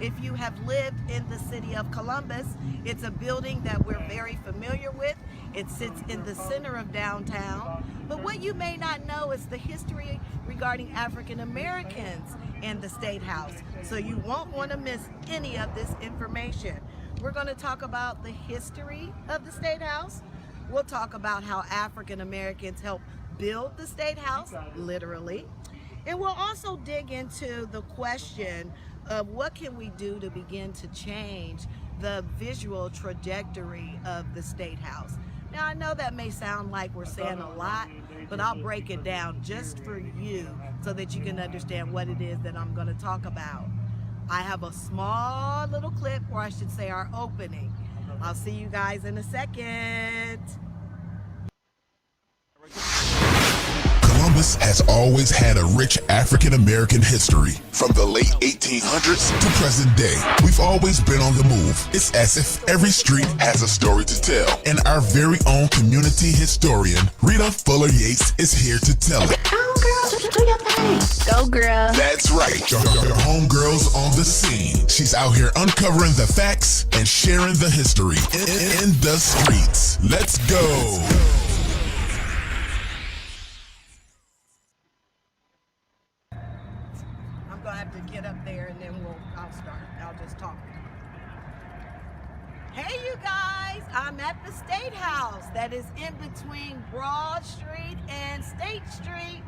If you have lived in the city of Columbus, it's a building that we're very familiar with. It sits in the center of downtown. But what you may not know is the history regarding African Americans in the Statehouse. So you won't want to miss any of this information. We're going to talk about the history of the Statehouse. We'll talk about how African Americans helped build the Statehouse, literally. And we'll also dig into the question of what can we do to begin to change the visual trajectory of the Statehouse. Now, I know that may sound like we're saying a lot, but I'll break it down just for you so that you can understand what it is that I'm going to talk about. I have a small little clip, or I should say our opening. I'll see you guys in a second. Columbus has always had a rich African-American history. From the late 1800s to present day, we've always been on the move. It's as if every street has a story to tell. And our very own community historian, Rita Yates, is here to tell it. Go girl, just do your thing. Go girl. That's right, your homegirl's on the scene. She's out here uncovering the facts and sharing the history in the streets. Let's go. To get up there and then I'll start. I'll just talk. Hey you guys, I'm at the Statehouse that is in between Broad Street and State Street.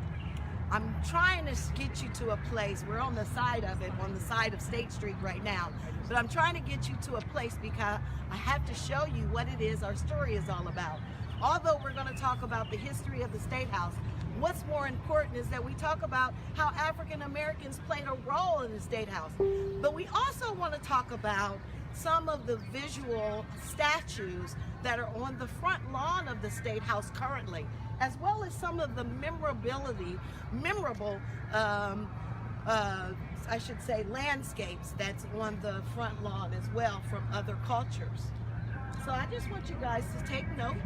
I'm trying to get you to a place. We're on the side of it, on the side of State Street right now. But I'm trying to get you to a place because I have to show you what it is our story is all about. Although we're going to talk about the history of the Statehouse, what's more important is that we talk about how African Americans played a role in the Statehouse. But we also want to talk about some of the visual statues that are on the front lawn of the Statehouse currently, as well as some of the memorable, I should say, landscapes that's on the front lawn as well from other cultures. So I just want you guys to take note.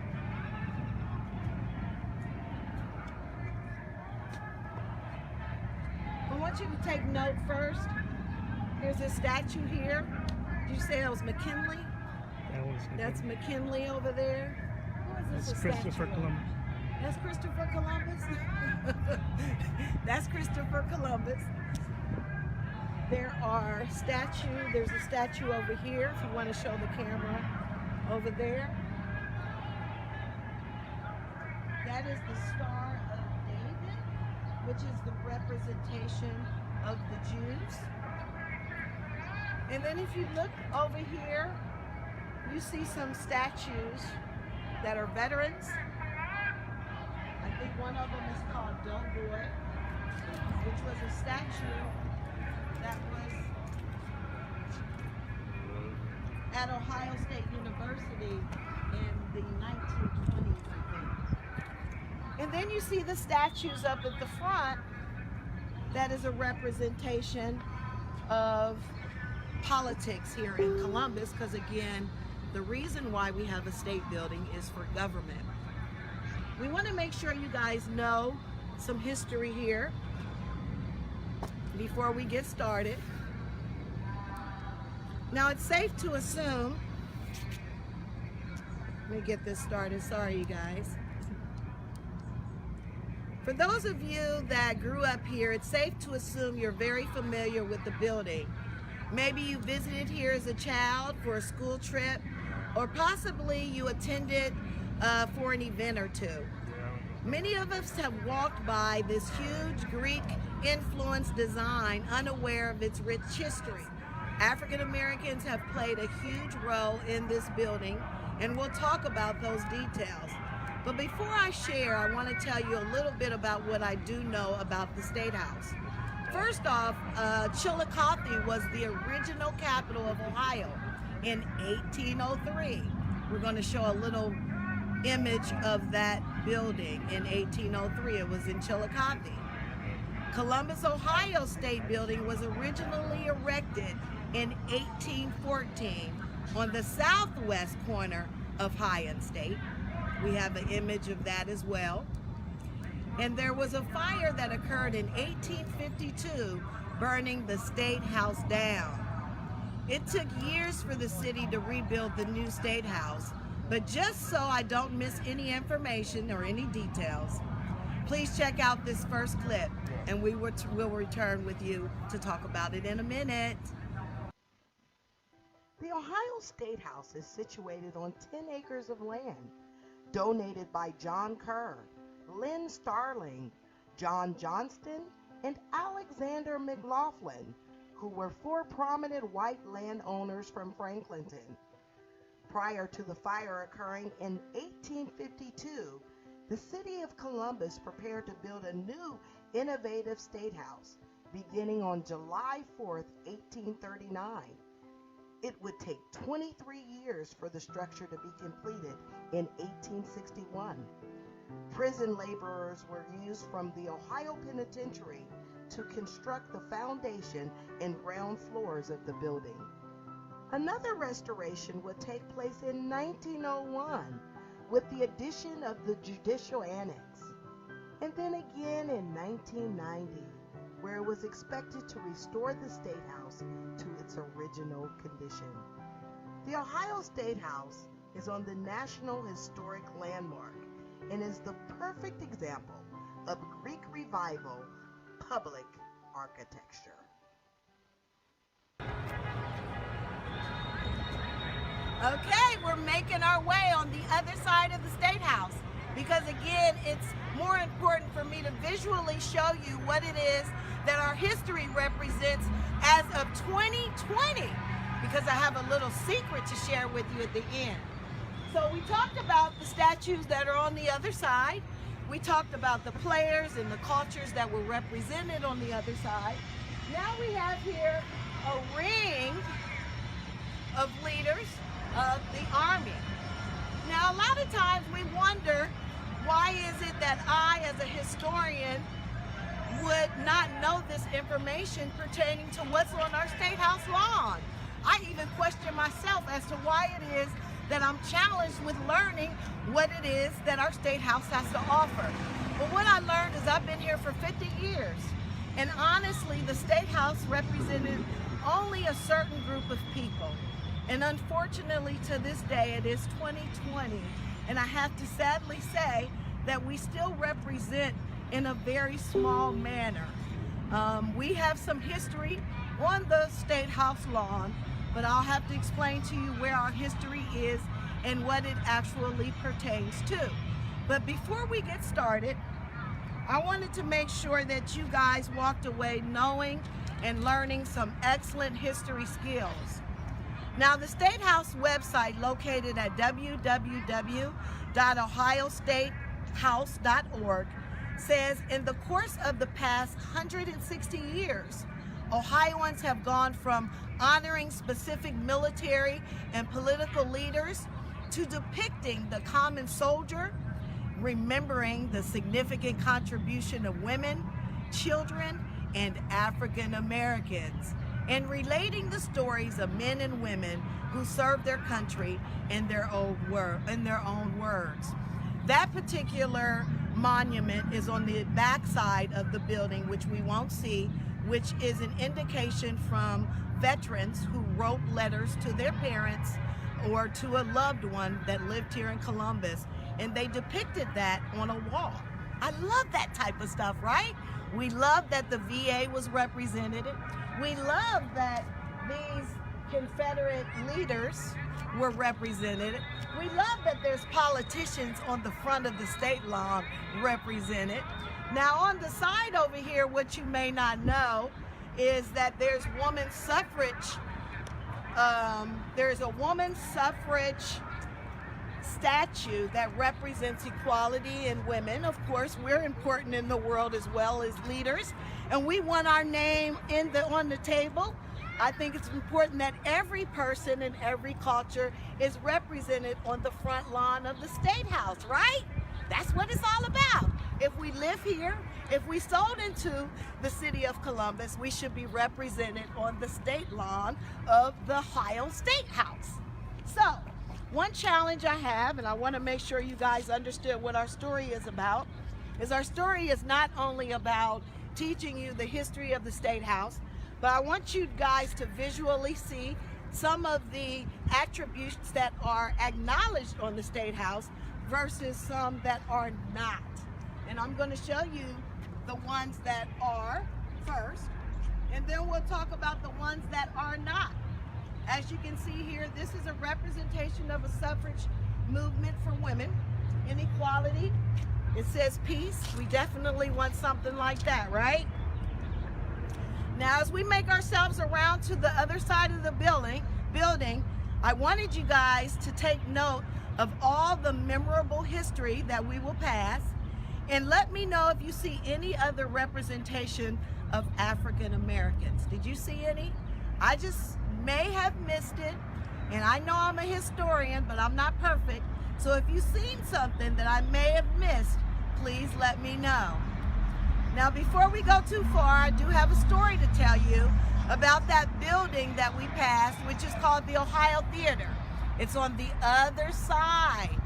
I want you to take note first. There's a statue here. Did you say that was McKinley? That's McKinley over there. Who is this? That's Christopher Columbus. That's Christopher Columbus? That's Christopher Columbus. There's a statue over here, if you want to show the camera over there. That is the Star of David, which is the representation of the Jews. And then if you look over here, you see some statues that are veterans. I think one of them is called Doughboy, which was a statue that was at Ohio State University in the 1920s, I think. And then you see the statues up at the front. That is a representation of politics here in Columbus, because again, the reason why we have a state building is for government. We want to make sure you guys know some history here before we get started. Now it's safe to assume, let me get this started, sorry you guys. For those of you that grew up here, it's safe to assume you're very familiar with the building. Maybe you visited here as a child for a school trip, or possibly you attended for an event or two. Many of us have walked by this huge Greek-influenced design unaware of its rich history. African Americans have played a huge role in this building, and we'll talk about those details. But before I share, I want to tell you a little bit about what I do know about the Statehouse. First off, Chillicothe was the original capital of Ohio in 1803. We're going to show a little image of that building in 1803. It was in Chillicothe. Columbus, Ohio State Building was originally erected in 1814 on the southwest corner of High and State. We have an image of that as well. And there was a fire that occurred in 1852, burning the Statehouse down. It took years for the city to rebuild the new Statehouse, but just so I don't miss any information or any details, please check out this first clip, and we will return with you to talk about it in a minute. The Ohio Statehouse is situated on 10 acres of land, donated by John Kerr, Lynn Starling, John Johnston, and Alexander McLaughlin, who were four prominent white landowners from Franklinton. Prior to the fire occurring in 1852, the city of Columbus prepared to build a new, innovative statehouse beginning on July 4th, 1839. It would take 23 years for the structure to be completed in 1861. Prison laborers were used from the Ohio Penitentiary to construct the foundation and ground floors of the building. Another restoration would take place in 1901 with the addition of the judicial annex, and then again in 1990, where it was expected to restore the Statehouse to its original condition. The Ohio Statehouse is on the National Historic Landmark and is the perfect example of Greek Revival public architecture. Okay, we're making our way on the other side of the Statehouse because, again, it's more important for me to visually show you what it is that our history represents as of 2020, because I have a little secret to share with you at the end. So we talked about the statues that are on the other side. We talked about the players and the cultures that were represented on the other side. Now we have here a ring of leaders of the Army. Now, a lot of times we wonder, why is it that I, as a historian, would not know this information pertaining to what's on our Statehouse lawn? I even question myself as to why it is that I'm challenged with learning what it is that our Statehouse has to offer. But what I learned is I've been here for 50 years, and honestly, the Statehouse represented only a certain group of people. And unfortunately, to this day, it is 2020, and I have to sadly say that we still represent in a very small manner. We have some history on the Statehouse lawn, but I'll have to explain to you where our history is and what it actually pertains to. But before we get started, I wanted to make sure that you guys walked away knowing and learning some excellent history skills. Now, the Statehouse website, located at www.ohiostatehouse.org, says, in the course of the past 160 years, Ohioans have gone from honoring specific military and political leaders to depicting the common soldier, remembering the significant contribution of women, children, and African Americans, and relating the stories of men and women who served their country in their own words. That particular monument is on the back side of the building, which we won't see, which is an indication from veterans who wrote letters to their parents or to a loved one that lived here in Columbus, and they depicted that on a wall. I love that type of stuff, right? We love that the VA was represented. We love that these Confederate leaders were represented. We love that there's politicians on the front of the state lawn represented. Now, on the side over here, what you may not know is that there's women's suffrage. There's a women's suffrage statue that represents equality in women. Of course, we're important in the world as well as leaders, and we want our name on the table. I think it's important that every person in every culture is represented on the front lawn of the Statehouse, right? That's what it's all about. If we live here, if we sold into the city of Columbus, we should be represented on the state lawn of the Ohio Statehouse. So, one challenge I have, and I want to make sure you guys understand what our story is about, is our story is not only about teaching you the history of the Statehouse, but I want you guys to visually see some of the attributes that are acknowledged on the State House versus some that are not. And I'm going to show you the ones that are first, and then we'll talk about the ones that are not. As you can see here, this is a representation of a suffrage movement for women, inequality. It says peace. We definitely want something like that, right? Now, as we make ourselves around to the other side of the building, I wanted you guys to take note of all the memorable history that we will pass, and let me know if you see any other representation of African Americans. Did you see any? I just may have missed it, and I know I'm a historian, but I'm not perfect. So if you've seen something that I may have missed, please let me know. Now, before we go too far, I do have a story to tell you about that building that we passed, which is called the Ohio Theater. It's on the other side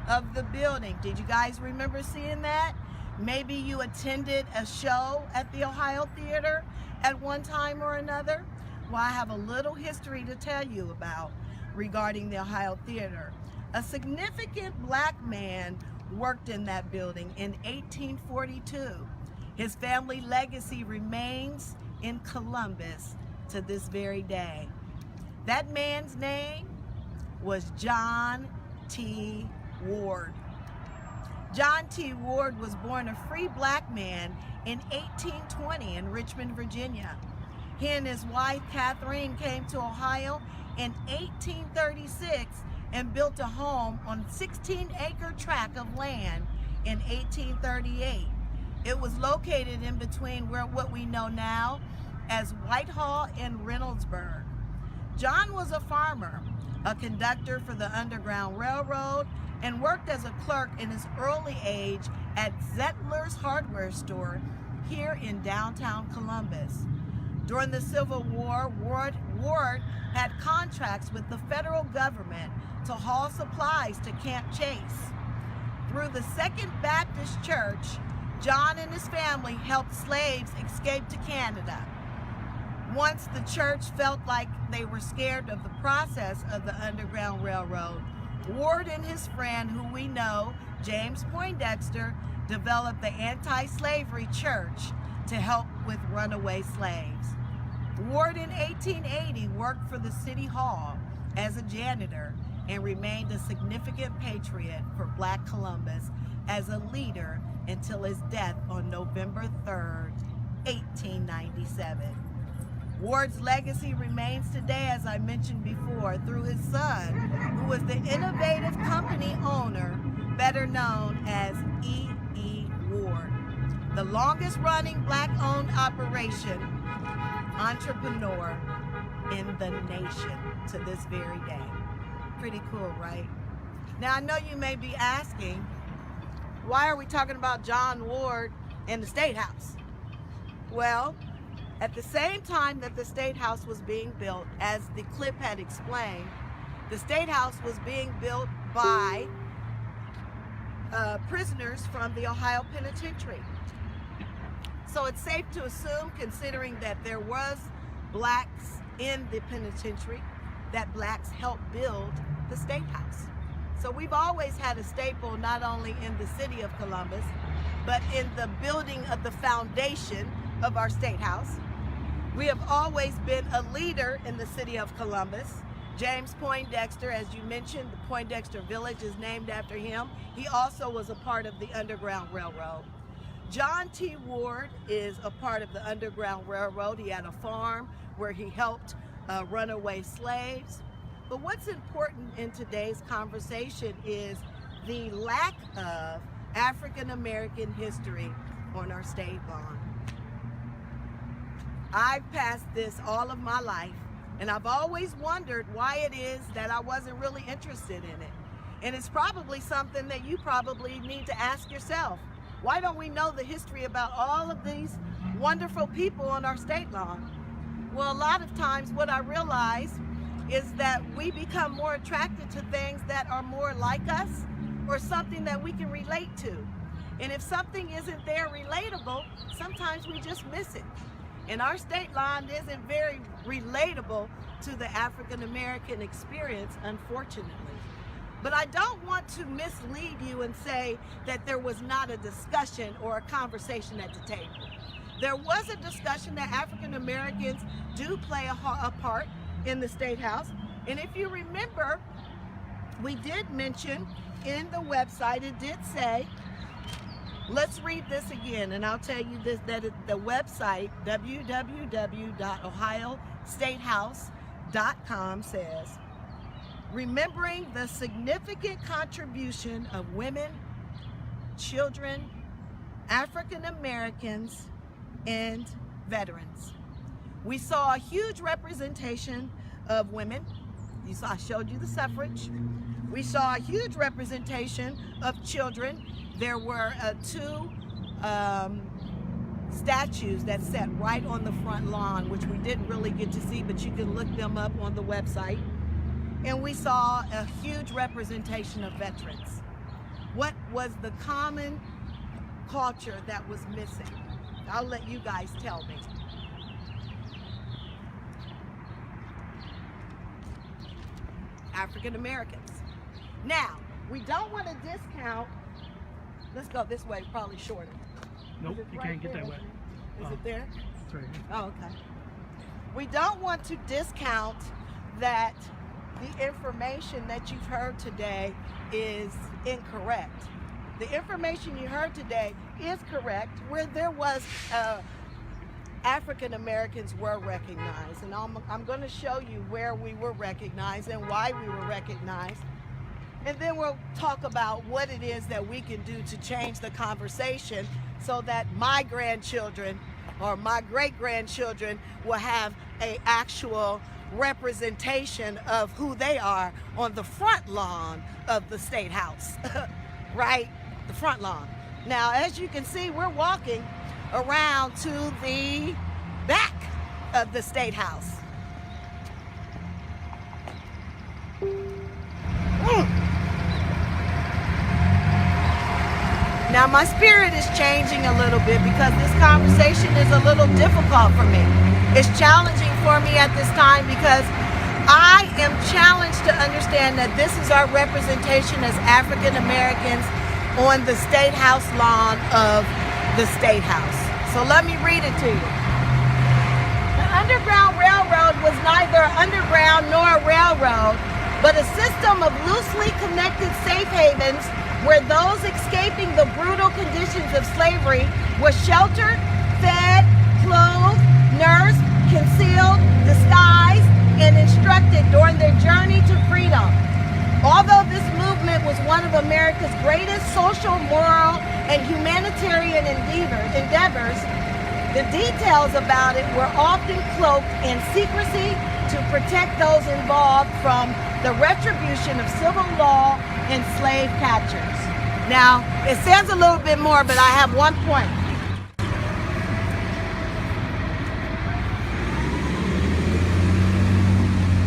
of the building. Did you guys remember seeing that? Maybe you attended a show at the Ohio Theater at one time or another. Well, I have a little history to tell you about regarding the Ohio Theater. A significant black man worked in that building in 1842. His family legacy remains in Columbus to this very day. That man's name was John T. Ward. John T. Ward was born a free black man in 1820 in Richmond, Virginia. He and his wife, Catherine, came to Ohio in 1836 and built a home on a 16-acre tract of land in 1838. It was located in between what we know now as Whitehall and Reynoldsburg. John was a farmer, a conductor for the Underground Railroad, and worked as a clerk in his early age at Zettler's hardware store here in downtown Columbus. During the Civil War, Ward had contracts with the federal government to haul supplies to Camp Chase. Through the Second Baptist Church, John and his family helped slaves escape to Canada. Once the church felt like they were scared of the process of the Underground Railroad, Ward and his friend, who we know, James Poindexter, developed the anti-slavery church to help with runaway slaves. Ward in 1880 worked for the City Hall as a janitor and remained a significant patriot for Black Columbus as a leader until his death on November 3rd, 1897. Ward's legacy remains today, as I mentioned before, through his son, who was the innovative company owner, better known as E. Ward, the longest running black-owned operation entrepreneur in the nation to this very day. Pretty cool, right? Now, I know you may be asking, why are we talking about John Ward and the Statehouse? Well, at the same time that the Statehouse was being built, as the clip had explained, the Statehouse was being built by prisoners from the Ohio Penitentiary. So it's safe to assume, considering that there was blacks in the penitentiary, that blacks helped build the Statehouse. So we've always had a staple not only in the city of Columbus, but in the building of the foundation of our Statehouse. We have always been a leader in the city of Columbus. James Poindexter, as you mentioned, the Poindexter Village is named after him. He also was a part of the Underground Railroad. John T. Ward is a part of the Underground Railroad. He had a farm where he helped runaway slaves. But what's important in today's conversation is the lack of African American history on our state lawn. I've passed this all of my life, and I've always wondered why it is that I wasn't really interested in it. And it's probably something that you probably need to ask yourself. Why don't we know the history about all of these wonderful people on our state lawn? Well, a lot of times what I realize is that we become more attracted to things that are more like us or something that we can relate to. And if something isn't there relatable, sometimes we just miss it. And our state line isn't very relatable to the African American experience, unfortunately. But I don't want to mislead you and say that there was not a discussion or a conversation at the table. There was a discussion that African Americans do play a part in the Statehouse. And if you remember, we did mention in the website, it did say, let's read this again, and I'll tell you this, that the website, www.ohiostatehouse.com, says, remembering the significant contribution of women, children, African Americans, and veterans. We saw a huge representation of women. I showed you the suffrage. We saw a huge representation of children. There were two statues that sat right on the front lawn, which we didn't really get to see, but you can look them up on the website. And we saw a huge representation of veterans. What was the common culture that was missing? I'll let you guys tell me. African Americans. Now, we don't want to discount. Let's go this way, probably shorter. Nope, you right can't get there? that way. Is it there? It's right here. Oh, okay. We don't want to discount that the information that you've heard today is incorrect. The information you heard today is correct, where there was African Americans were recognized, and I'm going to show you where we were recognized and why we were recognized. And then we'll talk about what it is that we can do to change the conversation so that my grandchildren or my great-grandchildren will have an actual representation of who they are on the front lawn of the Statehouse, right? The front lawn. Now, as you can see, we're walking around to the back of the Statehouse. Now my spirit is changing a little bit because this conversation is a little difficult for me. It's challenging for me at this time because I am challenged to understand that this is our representation as African Americans on the Statehouse lawn of the Statehouse. So let me read it to you. The Underground Railroad was neither underground nor a railroad, but a system of loosely connected safe havens where those escaping the brutal conditions of slavery were sheltered, fed, clothed, nursed, concealed, disguised, and instructed during their journey to freedom. Although this movement was one of America's greatest social, moral, and humanitarian endeavors, the details about it were often cloaked in secrecy to protect those involved from the retribution of civil law and slave catchers. Now, it says a little bit more, but I have one point.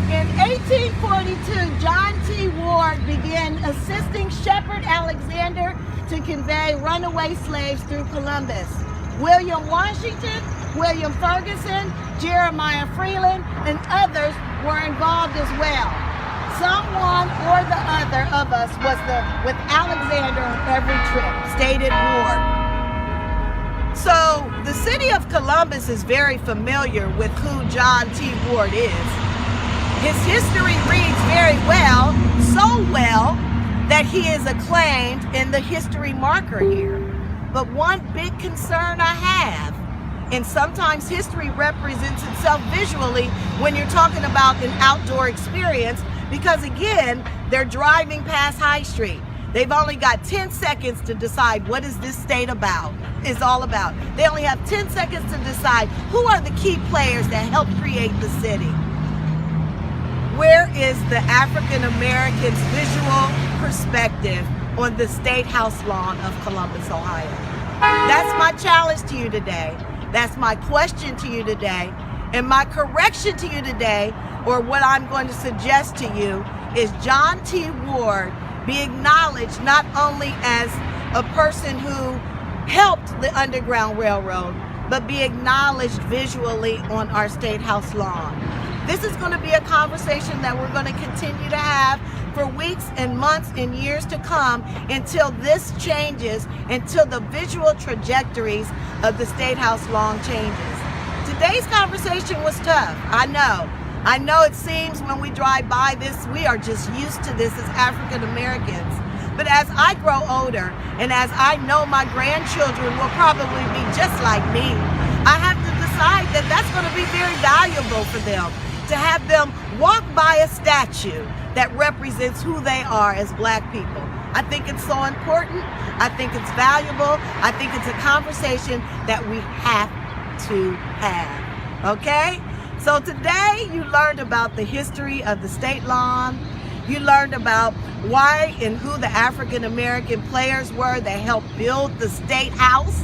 In 1842, John T. Ward began assisting Shepherd Alexander to convey runaway slaves through Columbus. William Washington, William Ferguson, Jeremiah Freeland, and others were involved as well. Someone or the other of us was with Alexander on every trip, stated Ward. So the city of Columbus is very familiar with who John T. Ward is. His history reads very well, so well that he is acclaimed in the history marker here. But one big concern I have, and sometimes history represents itself visually when you're talking about an outdoor experience, because again, they're driving past High Street. They've only got 10 seconds to decide what is this state is all about. They only have 10 seconds to decide who are the key players that helped create the city. Where is the African American's visual perspective on the Statehouse lawn of Columbus, Ohio? That's my challenge to you today. That's my question to you today. And my correction to you today, or what I'm going to suggest to you, is John T. Ward be acknowledged not only as a person who helped the Underground Railroad, but be acknowledged visually on our State House lawn. This is going to be a conversation that we're going to continue to have for weeks and months and years to come until this changes, until the visual trajectories of the State House lawn changes. Today's conversation was tough. I know it seems when we drive by this, we are just used to this as African Americans. But as I grow older and as I know my grandchildren will probably be just like me, I have to decide that that's going to be very valuable for them, to have them walk by a statue that represents who they are as Black people. I think it's so important. I think it's valuable. I think it's a conversation that we have to have. Okay? So today you learned about the history of the state lawn. You learned about why and who the African American players were that helped build the State House.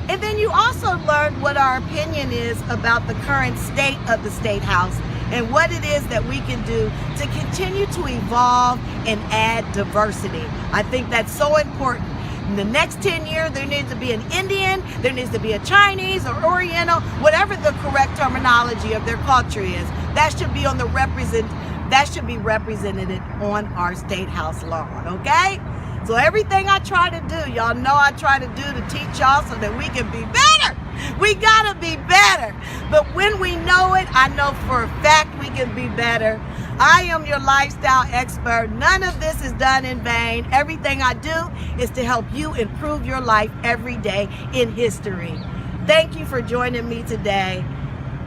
And then you also learned what our opinion is about the current state of the State House and what it is that we can do to continue to evolve and add diversity. I think that's so important. In the next 10 years, there needs to be an Indian, there needs to be a Chinese or Oriental, whatever the correct terminology of their culture is. That should be on the represented on our State House lawn, okay? So everything I try to do, y'all know I try to do to teach y'all so that we can be better. We gotta be better. But when we know it, I know for a fact we can be better. I am your lifestyle expert. None of this is done in vain. Everything I do is to help you improve your life every day in history. Thank you for joining me today.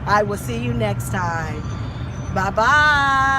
I will see you next time. Bye-bye.